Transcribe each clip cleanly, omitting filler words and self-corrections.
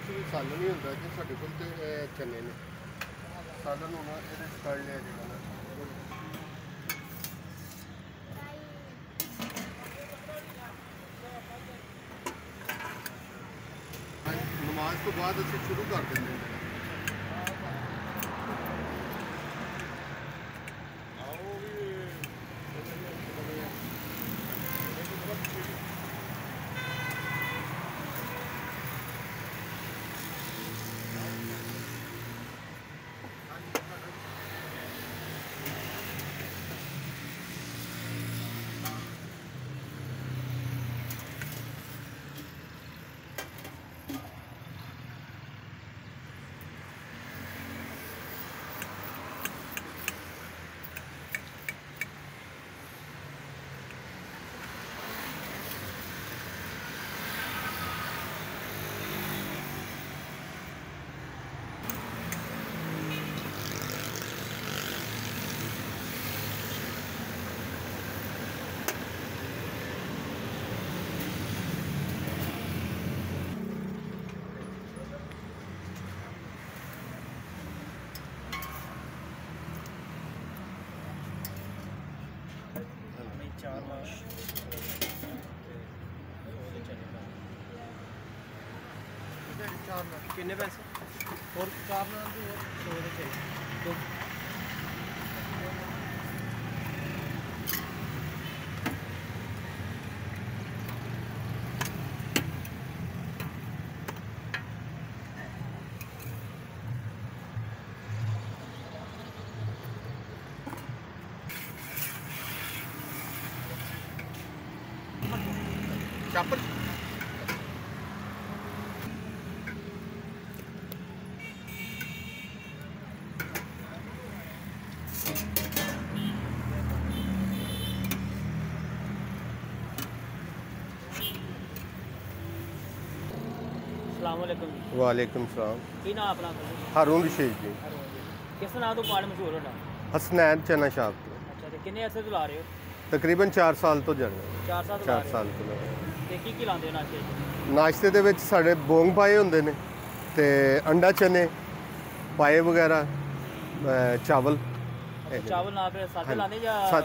ਵੀ ਸਾਲਨ ਹੀ ਹੁੰਦਾ ਜੀ ਸਾਡੇ ਕੋਲ ਤੇ ਚਨੇ ਨੇ ਸਾਲਨ ਹੋਣਾ ਇਹਦੇ ਚ ਕੱਢ ਲਿਆ ਜਿਹੜਾ ਨਾ नमाज तो बाद ਅਸੀਂ शुरू कर ਦਿੰਦੇ ਹਾਂ किन्ने पैसे और 4 नान भी और 100 ਦੇ चाहिए चापर वालेकुम सलाम की नाम अपना हारून रशीद जी किस नाम तो पार्ट मशहूर होना हसनैन चना शाप तो अच्छा तो किन्ने अरसे तो ला रहे हो तकरीबन 4 साल तो जड़ 4 साल 4 साल तो ਤੇ ਕੀ ਲਾਉਂਦੇ ਹੋ ਨਾਸ਼ਤੇ 'ਚ ਨਾਸ਼ਤੇ ਦੇ ਵਿੱਚ ਸਾਡੇ ਬੋਂਗ ਪਾਏ ਹੁੰਦੇ ਨੇ ਤੇ ਅੰਡਾ ਚਨੇ ਪਾਏ ਵਗੈਰਾ ਚਾਵਲ ਚਾਵਲ ਨਾਲ ਫਿਰ ਸਾਦੇ ਲਾਉਂਦੇ ਜਾਂ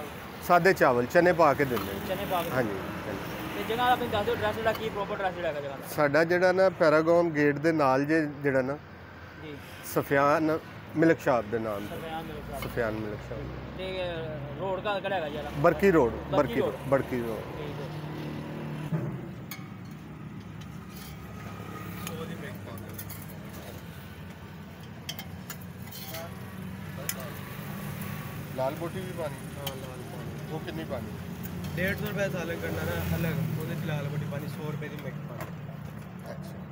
ਸਾਦੇ ਚਾਵਲ ਚਨੇ ਪਾ ਕੇ ਦਿੰਦੇ ਚਨੇ ਪਾ ਕੇ ਹਾਂਜੀ ਤੇ ਜਗ੍ਹਾ ਆਪਣੀ ਦੱਸ ਦਿਓ ਐਡਰੈਸ ਜਿਹੜਾ ਕੀ ਪ੍ਰੋਪਰ ਐਡਰੈਸ ਜਿਹੜਾ ਹੈਗਾ ਜਗ੍ਹਾ ਦਾ ਸਾਡਾ ਜਿਹੜਾ ਨਾ ਪੈਰਾਗਨ ਗੇਟ ਦੇ ਨਾਲ ਜਿਹੜਾ ਨਾ ਜੀ ਸਫਿਆਨ ਮਿਲਕ ਸ਼ਾਪ ਦੇ ਨਾਮ ਸਫਿਆਨ ਸਫਿਆਨ ਮਿਲਕ ਸ਼ਾਪ ਤੇ ਰੋਡ ਦਾ ਕਿਹੜਾ ਹੈਗਾ ਜਰਾ ਬਰਕੀ ਰੋਡ ਬਰਕੀ ਰੋਡ ਠੀਕ ਹੈ लाल बोटी भी पानी हाँ लाल पानी वो कितनी पानी 150 रुपये सालन करना ना अलग वो लाल बोटी पानी 100 रुपये की मिक्स पानी अच्छा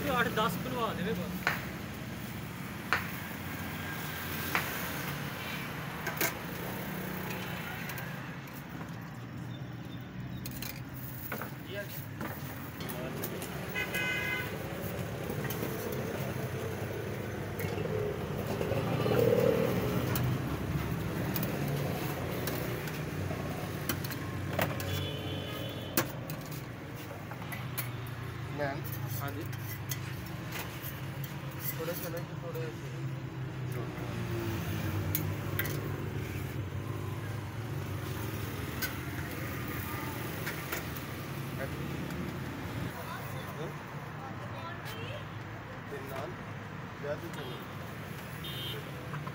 तो 8-10 बनवा दे बस हाँ जी थोड़े चने के थोड़े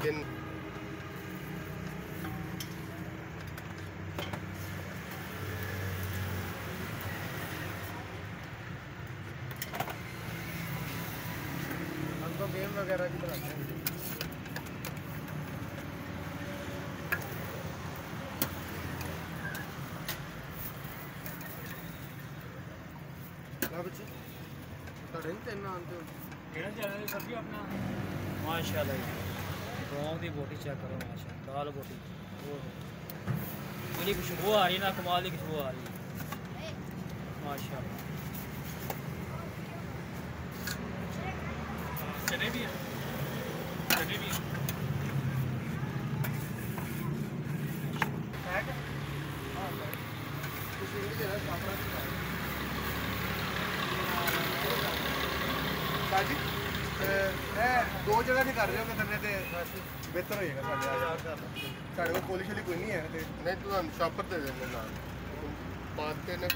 दिन तो गेम वगैरह की बनाते हैं बच्चे तीन आते हो सब्जी अपना माशाल्लाह लौंग की बोटी चेक करो माशा दाल बोटी बड़ी खुशबू आ रही है ना कमाल की खुशबू आ रही है माशाल्लाह। चने भी हैं चने भी हैं ਸਾਡੀ ਇਹ ਦੋ ਜਗ੍ਹਾ ਨਹੀਂ ਕਰ ਰਹੇ ਹੋ ਕਿ ਕਰਨੇ ਤੇ ਬਿਹਤਰ ਹੋਏਗਾ ਸਾਡੇ ਕੋਲ ਪੋਲਿਸ਼ ਵਾਲੀ ਕੋਈ ਨਹੀਂ ਹੈ ਤੇ ਨਹੀਂ ਤੁਹਾਨੂੰ ਸ਼ਾਪਰ ਦੇ ਦੇਣੇ ਨਾਲ ਪਾਤੇ ਨੇ